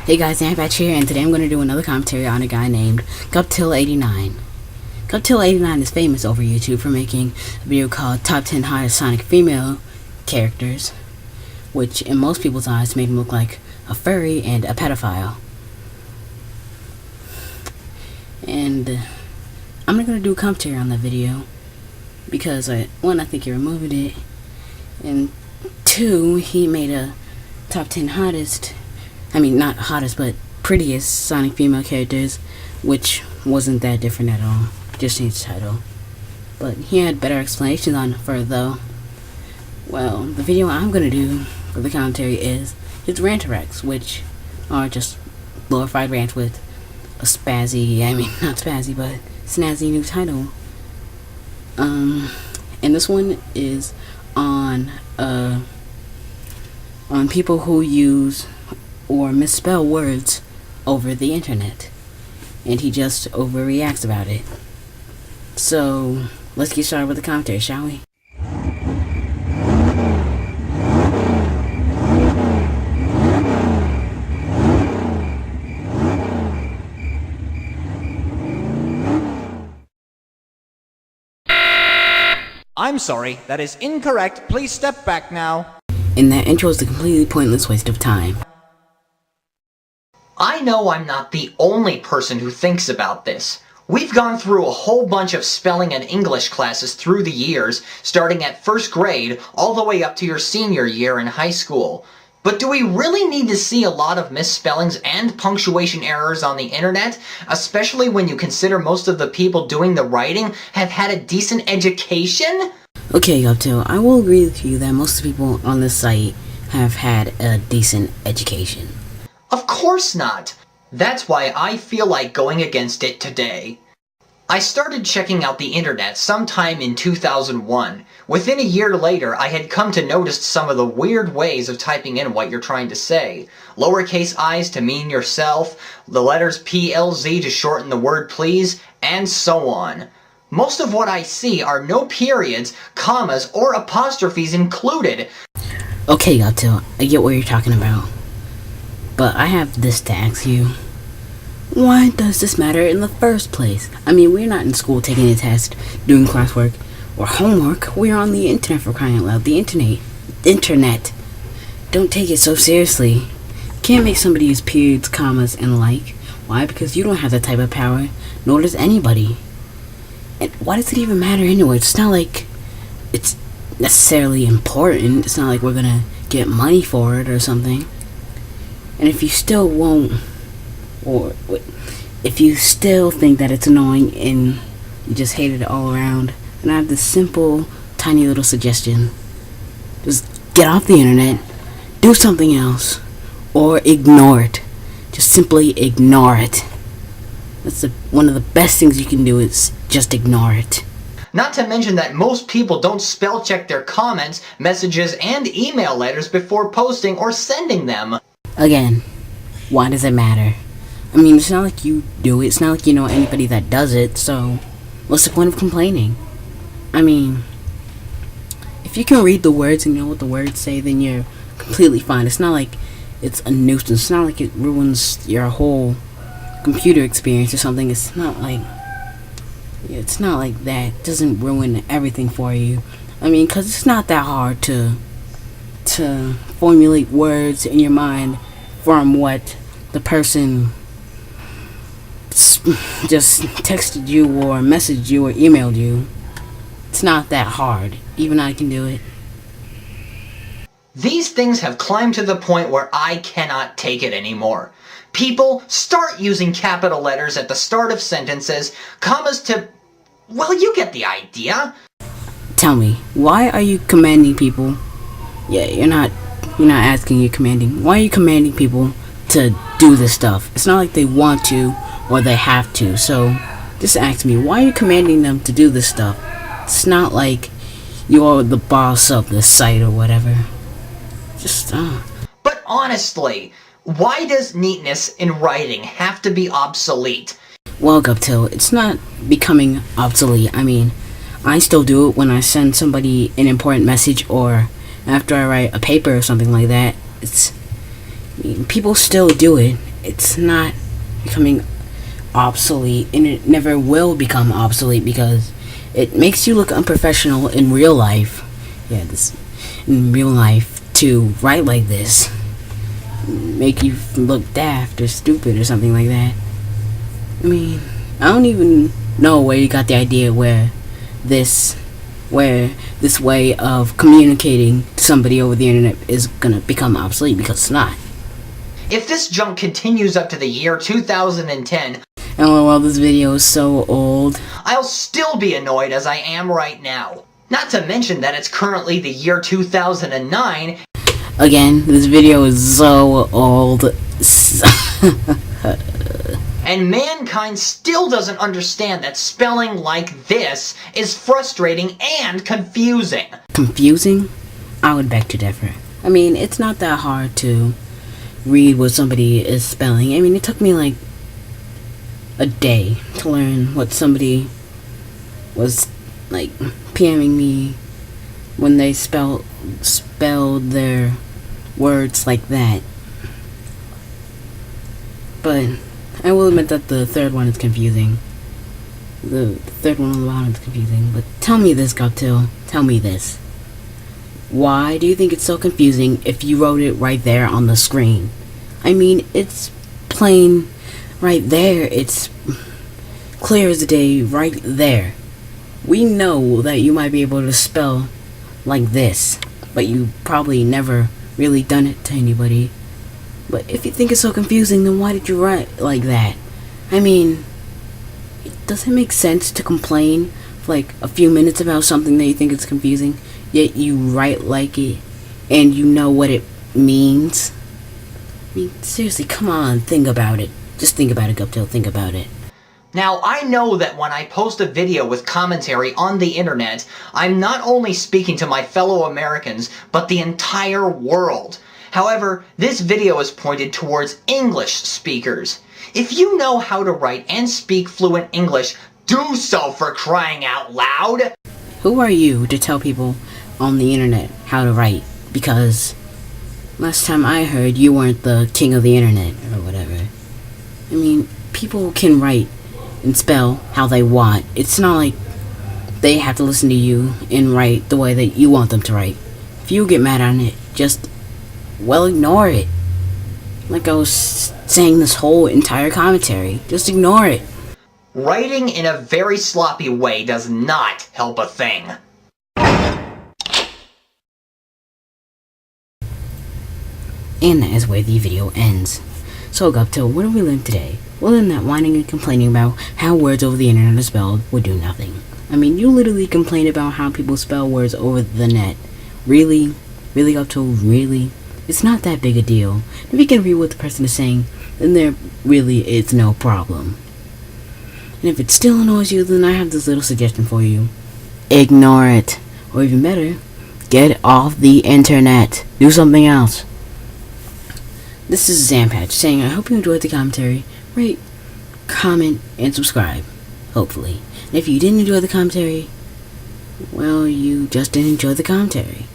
Hey guys, Zanpatch here, and today I'm going to do another commentary on a guy named Gupitll D3mands. Gupitll D3mands is famous over YouTube for making a video called Top 10 Hottest Sonic Female Characters, which in most people's eyes made him look like a furry and a pedophile. And I'm not going to do a commentary on that video because, one, I think he removed it, and two, he made a top 10 hottest, not hottest, but prettiest Sonic female characters, which wasn't that different at all. Just changed the title. But he had better explanations on it for it, though. Well, the video I'm gonna do for the commentary is his ranterex, which are just glorified rants with a spazzy, not spazzy, but snazzy new title. And this one is on people who use or misspell words over the internet, and he just overreacts about it. So let's get started with the commentary, shall we? I'm sorry, that is incorrect. Please step back now. And that intro is a completely pointless waste of time. I know I'm not the only person who thinks about this. We've gone through a whole bunch of spelling and English classes through the years, starting at first grade all the way up to your senior year in high school. But do we really need to see a lot of misspellings and punctuation errors on the internet, especially when you consider most of the people doing the writing have had a decent education? Okay, Gupitll, I will agree with you that most people on this site have had a decent education. Of course not. That's why I feel like going against it today. I started checking out the internet sometime in 2001. Within a year later, I had come to notice some of the weird ways of typing in what you're trying to say. Lowercase i's to mean yourself, the letters PLZ to shorten the word please, and so on. Most of what I see are no periods, commas, or apostrophes included. Okay, Gupitll, I get what you're talking about. But I have this to ask you. Why does this matter in the first place? We're not in school taking a test, doing classwork, or homework. We're on the internet, for crying out loud. The internet. Don't take it so seriously. Can't make somebody use periods, commas, and like. Why? Because you don't have that type of power, nor does anybody. And why does it even matter anyway? It's not like it's necessarily important. It's not like we're gonna get money for it or something. And if you still won't, or if you still think that it's annoying and you just hate it all around, then I have this simple, tiny little suggestion. Just get off the internet, do something else, or ignore it. Just simply ignore it. That's one of the best things you can do, is just ignore it. Not to mention that most people don't spell check their comments, messages, and email letters before posting or sending them. Again, why does it matter? It's not like you do it. It's not like you know anybody that does it, so what's the point of complaining? If you can read the words and know what the words say, then you're completely fine. It's not like it's a nuisance. It's not like it ruins your whole computer experience or something. It's not like that. It doesn't ruin everything for you. Because it's not that hard to formulate words in your mind from what the person just texted you or messaged you or emailed you. It's not that hard. Even I can do it. These things have climbed to the point where I cannot take it anymore. People, start using capital letters at the start of sentences, commas to... well, you get the idea. Tell me, why are you commanding people? Yeah, you're not asking, you're commanding. Why are you commanding people to do this stuff? It's not like they want to or they have to. So just ask me, why are you commanding them to do this stuff? It's not like you're the boss of the site or whatever. But honestly, why does neatness in writing have to be obsolete? Well, Gupitll, it's not becoming obsolete. I still do it when I send somebody an important message or after I write a paper or something like that. People still do it, it's not becoming obsolete, and it never will become obsolete because it makes you look unprofessional in real life. Yeah, this in real life to write like this, make you look daft or stupid or something like that. I mean, I don't even know where you got the idea where this way of communicating to somebody over the internet is gonna become obsolete, because it's not. If this junk continues up to the year 2010, LOL, this video is so old. I'll still be annoyed as I am right now. Not to mention that it's currently the year 2009. Again, this video is so old. And mankind still doesn't understand that spelling like this is frustrating and confusing. Confusing? I would beg to differ. I mean, it's not that hard to read what somebody is spelling. I mean, it took me like a day to learn what somebody was like PMing me when they spelled their words like that. But I will admit that the third one is confusing. The third one on the bottom is confusing. But tell me this, Gupitll. Tell me this. Why do you think it's so confusing if you wrote it right there on the screen? I mean, it's plain right there. It's clear as day right there. We know that you might be able to spell like this, but you probably never really done it to anybody. But if you think it's so confusing, then why did you write like that? I mean, does it make sense to complain for like a few minutes about something that you think is confusing, yet you write like it and you know what it means? I mean, seriously, come on, think about it. Just think about it, Gupitll, think about it. Now, I know that when I post a video with commentary on the internet, I'm not only speaking to my fellow Americans, but the entire world. However, this video is pointed towards English speakers. If you know how to write and speak fluent English, do so, for crying out loud! Who are you to tell people on the internet how to write? Because last time I heard, you weren't the king of the internet, or whatever. I mean, people can write and spell how they want. It's not like they have to listen to you and write the way that you want them to write. If you get mad on it, just, well, ignore it. Like I was saying this whole entire commentary. Just ignore it. Writing in a very sloppy way does not help a thing. And that is where the video ends. So Gupitll, what did we learn today? We learned that whining and complaining about how words over the internet are spelled would do nothing. I mean, you literally complain about how people spell words over the net. Really? Really, Gupitll? Really? It's not that big a deal. If you can read what the person is saying, then there really is no problem. And if it still annoys you, then I have this little suggestion for you. Ignore it. Or even better, get off the internet. Do something else. This is Zanpatch saying I hope you enjoyed the commentary. Rate, comment, and subscribe. Hopefully. And if you didn't enjoy the commentary, well, you just didn't enjoy the commentary.